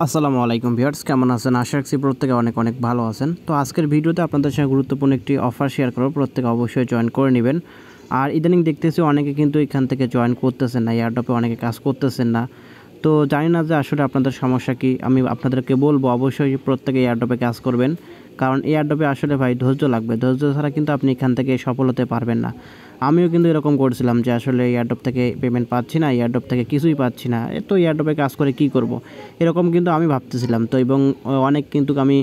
আসসালামু আলাইকুম ভিউয়ার্স, কেমন আছেন? আশা রাখছি প্রত্যেকে অনেক অনেক ভালো আছেন। তো আজকের ভিডিওতে আপনাদের সঙ্গে গুরুত্বপূর্ণ একটি অফার শেয়ার করব, প্রত্যেকে অবশ্যই জয়েন করে নেবেন। আর ইদানিং দেখতেছি অনেকে কিন্তু এখান থেকে জয়েন করতেছেন না, এয়ারড্রপে অনেকে কাজ করতেছেন না। তো জানি না যে আসলে আপনাদের সমস্যা কি। আমি আপনাদেরকে বলবো অবশ্যই প্রত্যেকে এয়ারড্রপে কাজ করবেন, কারণ এয়ারড্রপে আসলে ভাই ধৈর্য লাগবে। ধৈর্য ছাড়া কিন্তু আপনি এখান থেকে সফল হতে পারবেন না। আমিও কিন্তু এরকম করছিলাম যে আসলে এয়ারড্রপ থেকে পেমেন্ট পাচ্ছি না, এয়ারড্রপ থেকে কিছুই পাচ্ছি না, তো এয়ারড্রপে কাজ করে কি করব, এরকম কিন্তু আমি ভাবতেছিলাম। তো এবং অনেক কিন্তু আমি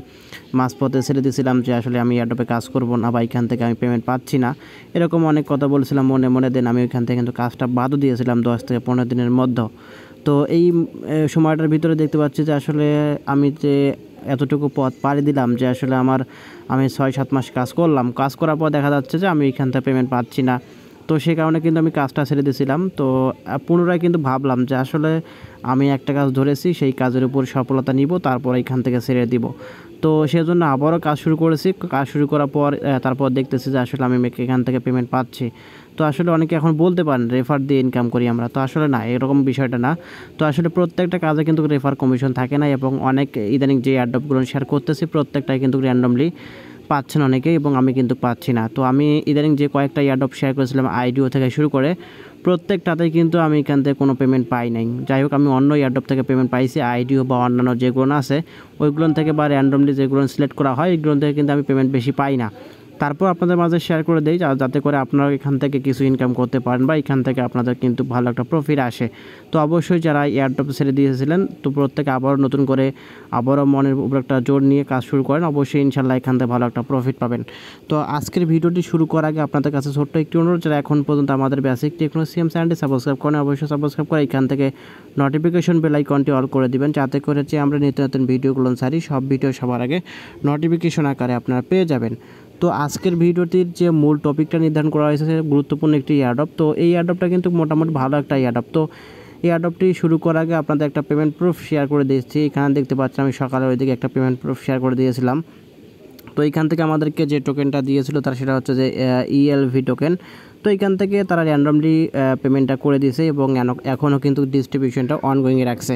মাঝপথে ছেড়ে দিয়েছিলাম যে আসলে আমি এয়ারড্রপে কাজ করব না বা এখান থেকে আমি পেমেন্ট পাচ্ছি না, এরকম অনেক কথা বলছিলাম মনে মনে। দেন আমি ওইখান থেকে কিন্তু কাজটা বাদও দিয়েছিলাম 10 থেকে 15 দিনের মধ্যে। তো এই সময়টার ভিতরে দেখতে পাচ্ছি যে আসলে আমি যে এতটুকু পথ পাড়ি দিলাম, যে আসলে আমি 6-7 মাস কাজ করলাম, কাজ করার পর দেখা যাচ্ছে যে আমি এখান থেকে পেমেন্ট পাচ্ছি না। তো সেই কারণে কিন্তু আমি কাজটা ছেড়ে দিয়েছিলাম। তো পুনরায় কিন্তু ভাবলাম যে আসলে আমি একটা কাজ ধরেছি, সেই কাজের উপর সফলতা নিব, তারপর এখান থেকে ছেড়ে দিব। তো সেজন্য আবারও কাজ শুরু করেছি। কাজ শুরু করার পর তারপর দেখতেছি যে আসলে আমি এখান থেকে পেমেন্ট পাচ্ছি। তো আসলে অনেকে এখন বলতে পারেন রেফার দিয়ে ইনকাম করি আমরা, তো আসলে না, এরকম বিষয়টা না। তো আসলে প্রত্যেকটা কাজে কিন্তু রেফার কমিশন থাকে না, এবং অনেক ইদানিং যে এয়ারড্রপগুলো শেয়ার করতেছি প্রত্যেকটাই কিন্তু র্যান্ডমলি পাচ্ছেন অনেকেই, এবং আমি কিন্তু পাচ্ছি না। তো আমি ইদানিং যে কয়েকটা এয়ারড্রপ শেয়ার করেছিলাম আইডিও থেকে শুরু করে, প্রত্যেকটাতেই কিন্তু আমি এখান থেকে কোনো পেমেন্ট পাই নাই। যাই হোক, আমি অন্য এয়ারড্রপ থেকে পেমেন্ট পাইছি, আইডিও বা অন্যান্য যেগুলো আছে ওইগুলো থেকে, বা র্যান্ডমলি যেগুলো সিলেক্ট করা হয় এগুলো থেকে কিন্তু আমি পেমেন্ট বেশি পাই না। তারপর আপনাদের মাঝে শেয়ার করে দেই যাতে করে আপনারা এখান থেকে কিছু ইনকাম করতে পারেন, বা এখান থেকে আপনাদের কিন্তু ভালো একটা প্রফিট আসে। তো অবশ্যই যারা এয়ারড্রপ ছেড়ে দিয়েছিলেন, তো প্রত্যেকে আবারও নতুন করে আবারও মনের উপর একটা জোর নিয়ে কাজ শুরু করেন, অবশ্যই ইনশাল্লাহ এখান থেকে ভালো একটা প্রফিট পাবেন। তো আজকের ভিডিওটি শুরু করার আগে আপনাদের কাছে ছোট্ট একটি অনুরোধ, যারা এখন পর্যন্ত আমাদের বেসিক টেকনোলজি চ্যানেলটি সাবস্ক্রাইব করেন, অবশ্যই সাবস্ক্রাইব করে এখান থেকে নোটিফিকেশন বেল আইকনটি অল করে দিবেন, যাতে করে যে আমরা নিত্য নতুন ভিডিওগুলো ছাড়ি সব ভিডিও সবার আগে নোটিফিকেশন আকারে আপনারা পেয়ে যাবেন। তো আজকের ভিডিওটির যে মূল টপিকটা নির্ধারণ করা হয়েছে, গুরুত্বপূর্ণ একটি এয়ারড্রপ। তো এই এয়ারড্রপটা কিন্তু মোটামুটি ভালো একটা এয়ারড্রপ। তো এই এয়ারড্রপটি শুরু করার আগে আপনাদের একটা পেমেন্ট প্রুফ শেয়ার করে দিয়েছি। এখানে দেখতে পাচ্ছেন আমি সকালে ওইদিকে একটা পেমেন্ট প্রুফ শেয়ার করে দিয়েছিলাম। তো এইখান থেকে আমাদেরকে যে টোকেনটা দিয়েছিল তার সেটা হচ্ছে যে ELV টোকেন। তো এইখান থেকে তারা র্যান্ডমলি পেমেন্টটা করে দিয়েছে, এবং এখনও কিন্তু ডিস্ট্রিবিউশনটা অনগোয়িংয়ে রাখছে।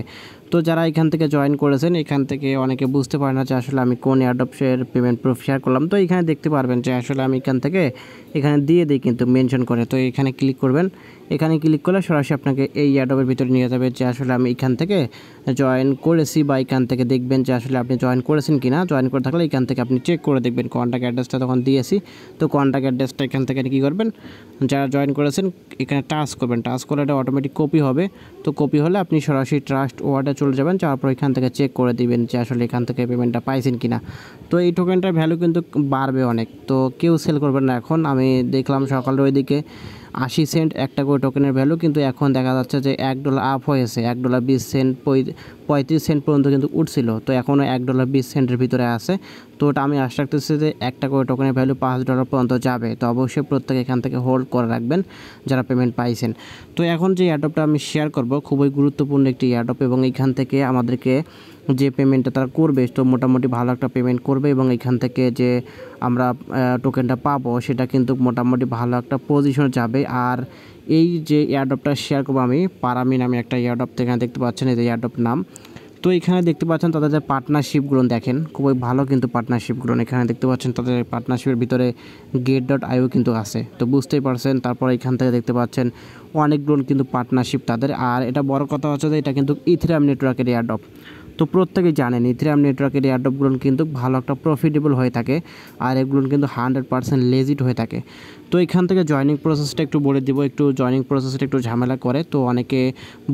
তো যারা এখান থেকে জয়েন করেছেন, এখান থেকে অনেকে বুঝতে পারে না যে আসলে আমি কোন এয়ারড্রপের পেমেন্ট প্রুফ শেয়ার করলাম। তো এখানে দেখতে পারবেন যে আসলে আমি এখান থেকে এখানে দিয়ে দিই কিন্তু মেনশন করে। তো এখানে ক্লিক করবেন, এখানে ক্লিক করলে সরাসরি আপনাকে এই এয়ারড্রপের ভিতরে নিয়ে যাবে, যে আসলে আমি এখান থেকে জয়েন করেছি, বা এখান থেকে দেখবেন যে আসলে আপনি জয়েন করেছেন কি না। জয়েন করে থাকলে এখান থেকে আপনি চেক করে দেখবেন। কন্ট্যাক্ট অ্যাড্রেসটা তখন দিয়েছি, তো কন্ট্যাক্ট অ্যাড্রেসটা এখান থেকে কী করবেন, যারা জয়েন করেছেন এখানে টাচ করবেন, টাচ করলে এটা অটোমেটিক কপি হবে। তো কপি হলে আপনি সরাসরি ট্রাস্ট ওয়ার্ডে চলে যাবেন, তারপর এখান থেকে চেক করে দিবেন যে আসলে এখান থেকে পেমেন্টটা পাইছেন কি না। তো এই টোকেনটার ভ্যালু কিন্তু বাড়বে অনেক, তো কেউ সেল করবেন না এখন। আমি দেখলাম সকালে ওইদিকে 80 সেন্ট একটা করে টোকেনের ভ্যালু, কিন্তু এখন দেখা যাচ্ছে যে $1 আপ হয়েছে, $1.20 35 সেন্ট পর্যন্ত কিন্তু উঠছিল। তো এখনও $1.20 ভিতরে আছে। তো ওটা আমি আশা রাখতেছি যে একটা করে টোকেনের ভ্যালু $5 পর্যন্ত যাবে। তো অবশ্যই প্রত্যেকে এখান থেকে হোল্ড করে রাখবেন যারা পেমেন্ট পাইছেন। তো এখন যে এয়ারড্রপটা আমি শেয়ার করব খুবই গুরুত্বপূর্ণ একটি এয়ারড্রপ, এবং এখান থেকে আমাদেরকে যে পেমেন্টটা তারা করবে, তো মোটামুটি ভালো একটা পেমেন্ট করবে, এবং এখান থেকে যে আমরা টোকেনটা পাবো সেটা কিন্তু মোটামুটি ভালো একটা পজিশনে যাবে। আর এই যে এয়ারড্রপটা শেয়ার করবো আমি, পারামি নামে একটা এয়ারড্রপ, এখানে দেখতে পাচ্ছেন এই যে এয়ারড্রপ নাম। তো এখানে দেখতে পাচ্ছেন তাদের যে পার্টনারশিপগুলো দেখেন, খুবই ভালো কিন্তু পার্টনারশিপগুলো। এখানে দেখতে পাচ্ছেন তাদের পার্টনারশিপের ভিতরে get.io কিন্তু আছে, তো বুঝতেই পারছেন। তারপর এখান থেকে দেখতে পাচ্ছেন অনেকগুলো কিন্তু পার্টনারশিপ তাদের। আর এটা বড় কথা হচ্ছে যে এটা কিন্তু ইথেরিয়াম নেটওয়ার্কের এয়ারড্রপ। তো প্রত্যেকেই জানেন ইথেরিয়াম নেটওয়ার্কের এয়ারড্রপগুলো কিন্তু ভালো একটা প্রফিটেবল হয়ে থাকে, আর এগুলো কিন্তু 100% লেজিট হয়ে থাকে। তো এখান থেকে জয়নিং প্রসেসটা একটু বলে দিব, একটু জয়নিং প্রসেসটা একটু ঝামেলা করে, তো অনেকে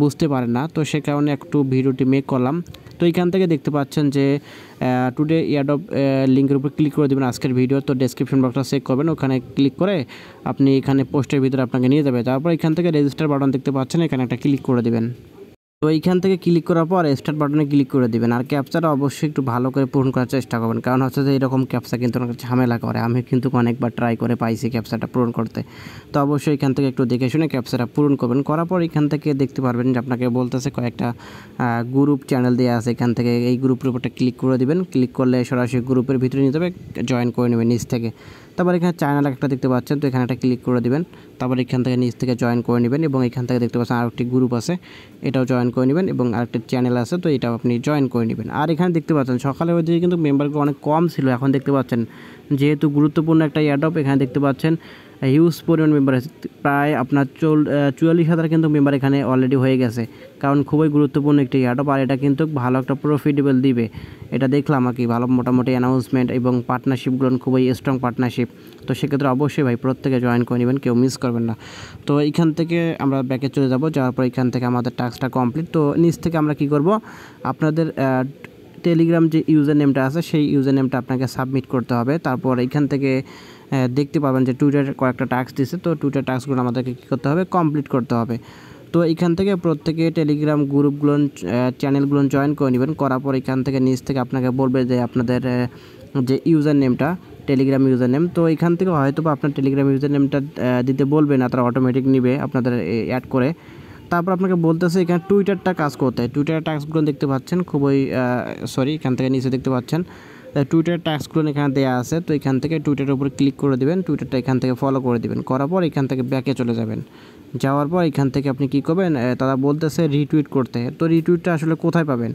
বুঝতে পারে না, তো সে কারণে একটু ভিডিওটি মেক করলাম। তো এখান থেকে দেখতে পাচ্ছেন যে টুডে এয়ারড্রপ লিঙ্কের উপর ক্লিক করে দেবেন আজকের ভিডিও। তো ডেসক্রিপশন বক্সটা চেক করবেন, ওখানে ক্লিক করে আপনি এখানে পোস্টের ভিতরে আপনাকে নিয়ে যাবে। তারপর এখান থেকে রেজিস্টার বাটন দেখতে পাচ্ছেন, এখানে একটা ক্লিক করে দেবেন। তো এইখান থেকে ক্লিক করার পর স্টার্ট বাটনে ক্লিক করে দিবেন। আর ক্যাপচাটা অবশ্যই একটু ভালো করে পূরণ করার চেষ্টা করবেন, কারণ হচ্ছে যে এরকম ক্যাপচা কিন্তু অনেক ঝামেলা করে। আমি কিন্তু অনেকবার ট্রাই করে পাইছি ক্যাপচাটা পূরণ করতে। তো অবশ্যই এখান থেকে একটু দেখে শুনে ক্যাপচাটা পূরণ করবেন। করার পর এখান থেকে দেখতে পারবেন যে আপনাকে বলতেছে কয়েকটা গ্রুপ চ্যানেল দেওয়া আছে, এখান থেকে এই গ্রুপের উপরটা ক্লিক করে দিবেন। ক্লিক করলে সরাসরি গ্রুপের ভিতরে নিয়ে যাবে, জয়েন করে নেবেন নিচ থেকে। তারপর এখানে চ্যানেল একটা দেখতে পাচ্ছেন, তো এখানে একটা ক্লিক করে দিবেন। তারপর এখান থেকে নিচ থেকে জয়েন করে নেবেন এবং এখান থেকে দেখতে পাচ্ছেন আরেকটি গ্রুপ আছে, এটাও জয়েন করে নেবেন এবং আরেকটা চ্যানেল আছে, তো এটাও আপনি জয়েন করে নেবেন। আর এখানে দেখতে পাচ্ছেন সকালে ওই দিকে কিন্তু মেম্বারগুলো অনেক কম ছিল, এখন দেখতে পাচ্ছেন যেহেতু গুরুত্বপূর্ণ একটা এয়ারড্রপ, এখানে দেখতে পাচ্ছেন হিউজ পরিমাণ মেম্বার আছে, প্রায় আপনার 44,000 কিন্তু মেম্বার এখানে অলরেডি হয়ে গেছে, কারণ খুবই গুরুত্বপূর্ণ একটি এয়ারড্রপ। আর এটা কিন্তু ভালো একটা প্রফিটেবল দিবে, এটা দেখলাম আর কি, ভালো মোটামুটি অ্যানাউন্সমেন্ট এবং পার্টনারশিপগুলো খুবই স্ট্রং পার্টনারশিপ। তো সেক্ষেত্রে অবশ্যই ভাই প্রত্যেকে জয়েন করে নেবেন, কেউ মিস করবেন না। তো এইখান থেকে আমরা ব্যাকে চলে যাব, যাওয়ার পর এখান থেকে আমাদের টাস্কটা কমপ্লিট। তো নিচ থেকে আমরা কি করব, আপনাদের টেলিগ্রাম যে ইউজার নেমটা আছে সেই ইউজার নেমটা আপনাকে সাবমিট করতে হবে। তারপর এখান থেকে দেখতে পাবেন যে টুইটারের কয়েকটা টাস্ক দিচ্ছে, তো টুইটার টাস্কগুলো আমাদেরকে কী করতে হবে, কমপ্লিট করতে হবে। তো এখান থেকে প্রত্যেকে টেলিগ্রাম গ্রুপগুলো চ্যানেলগুলো জয়েন করে নেবেন, করার পর এখান থেকে নিচ থেকে আপনাকে বলবে যে আপনাদের যে ইউজার নেমটা টেলিগ্রাম ইউজার নেম, তো এখান থেকে হয়তো বা আপনার টেলিগ্রাম ইউজার নেমটা দিতে বলবে না, তারা অটোমেটিক নেবে আপনাদের অ্যাড করে। তারপর আপনাকে বলতেছে এখানে টুইটারটা কাজ করতে হয়, টুইটারের টাস্কগুলো দেখতে পাচ্ছেন খুবই এখান থেকে নিচে দেখতে পাচ্ছেন টুইটার টাস্কগুলো এখানে দেওয়া আছে। তো এখান থেকে টুইটারের উপরে ক্লিক করে দেবেন, টুইটারটা এখান থেকে ফলো করে দেবেন, করার পর এখান থেকে ব্যাকে চলে যাবেন। যাওয়ার পর এখান থেকে আপনি কী করবেন, তারা বলতেছে রিটুইট করতে, তো রিটুইটটা আসলে কোথায় পাবেন,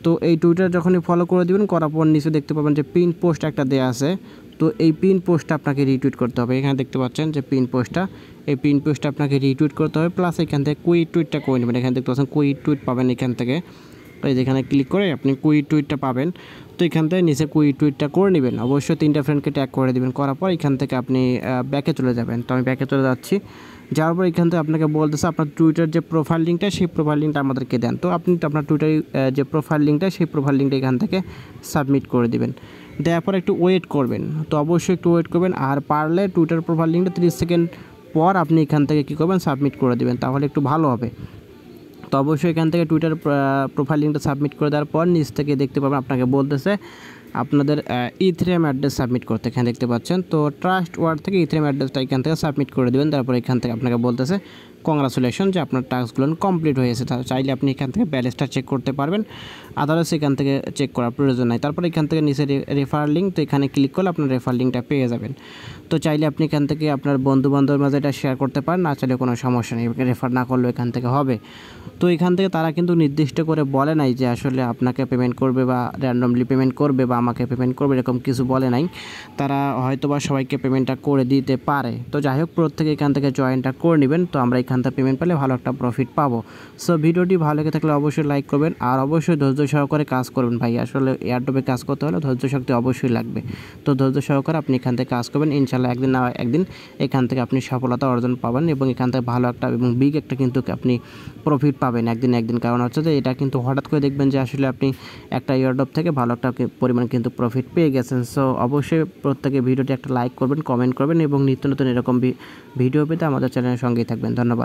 তো এই টুইটার যখনই ফলো করে দেবেন, করার পর নিচে দেখতে পাবেন যে পিন পোস্ট একটা দেওয়া আছে, তো এই পিন পোস্টটা আপনাকে রিটুইট করতে হবে। এখানে দেখতে পাচ্ছেন যে পিন পোস্টটা, এই পিন পোস্টটা আপনাকে রিটুইট করতে হবে, প্লাস এখান থেকে কুইট টুইটটা করে নেবেন। এখানে দেখতে পাচ্ছেন কুইট টুইট পাবেন এখান থেকে, তো যেখানে ক্লিক করে আপনি কুইট টুইটটা পাবেন। তো এখান থেকে নিচে কুইট টুইটটা করে নেবেন, অবশ্যই 3টা ফ্রেন্ডকে ট্যাগ করে দেবেন, করার পর এখান থেকে আপনি ব্যাকে চলে যাবেন। তো আমি ব্যাকে চলে যাচ্ছি, যাওয়ার পর এখান থেকে আপনাকে বলতেছে আপনার টুইটার যে প্রোফাইল লিঙ্কটা সেই প্রোফাইল লিঙ্কটা আমাদেরকে দেন। তো আপনি আপনার টুইটার যে প্রোফাইল লিঙ্কটা সেই প্রোফাইল লিঙ্কটা এখান থেকে সাবমিট করে দেবেন, দেওয়ার পর একটু ওয়েট করবেন, তো অবশ্যই একটু ওয়েট করবেন। আর পারলে টুইটার প্রোফাইল লিঙ্কটা 30 সেকেন্ড পর আপনি এখান থেকে কী করবেন, সাবমিট করে দেবেন, তাহলে একটু ভালো হবে। তো অবশ্যই এখান থেকে টুইটার প্রোফাইল লিঙ্কটা সাবমিট করে দেওয়ার পর নিচ থেকে দেখতে পাবেন আপনাকে বলতেছে আপনাদের ইথেরিয়াম অ্যাড্রেস সাবমিট করতে, এখানে দেখতে পাচ্ছেন। তো ট্রাস্ট ওয়ার্ড থেকে ইথেরিয়াম অ্যাড্রেসটা এখান থেকে সাবমিট করে দেবেন। তারপর এখান থেকে আপনাকে বলতেছে কংগ্রাচুলেশন যে আপনার টাস্কগুলো কমপ্লিট হয়েছে। চাইলে আপনি এখান থেকে ব্যালেন্সটা চেক করতে পারবেন, আদারওয়াইজ এখান থেকে চেক করার প্রয়োজন নাই। তারপর এখান থেকে নিচে রেফার লিঙ্ক, তো এখানে ক্লিক করলে আপনার রেফার লিঙ্কটা পেয়ে যাবেন। তো চাইলে আপনি এখান থেকে আপনার বন্ধুবান্ধবের মাঝে এটা শেয়ার করতে পারেন, না চাইলে কোনো সমস্যা নেই, রেফার না করলেও এখান থেকে হবে। তো এখান থেকে তারা কিন্তু নির্দিষ্ট করে বলে নাই যে আসলে আপনাকে পেমেন্ট করবে বা র্যান্ডমলি পেমেন্ট করবে বা আমাকে পেমেন্ট করবে, এরকম কিছু বলে নাই। তারা হয়তো বা সবাইকে পেমেন্টটা করে দিতে পারে। তো যাই হোক, প্রত্যেকে এখান থেকে জয়েনটা করে নেবেন, তো আমরা এখান থেকে পেমেন্ট পেলে ভালো একটা প্রফিট পাবো। সো ভিডিওটি ভালো লেগে থাকলে অবশ্যই লাইক করবেন, আর অবশ্যই ধৈর্য সহকারে কাজ করবেন ভাই, আসলে এয়ারড্রপে কাজ করতে হলে ধৈর্য শক্তি অবশ্যই লাগবে। তো ধৈর্য সহকারে আপনি এখান থেকে কাজ করবেন, ইনশাল্লাহ একদিন না একদিন এখান থেকে আপনি সফলতা অর্জন পাবেন এবং এখান থেকে ভালো একটা এবং বিগ একটা কিন্তু আপনি প্রফিট পাবেন একদিন। কারণ হচ্ছে যে এটা কিন্তু হঠাৎ করে দেখবেন যে আসলে আপনি একটা এয়ারড্রপ থেকে ভালো একটা পরিমাণ কিন্তু প্রফিট পেয়ে গেছেন। সো অবশ্যই প্রত্যেকে ভিডিওটি একটা লাইক করবেন, কমেন্ট করবেন এবং নিত্য নতুন এরকম ভিডিও পেতে আমাদের চ্যানেলের সঙ্গেই থাকবেন। ধন্যবাদ।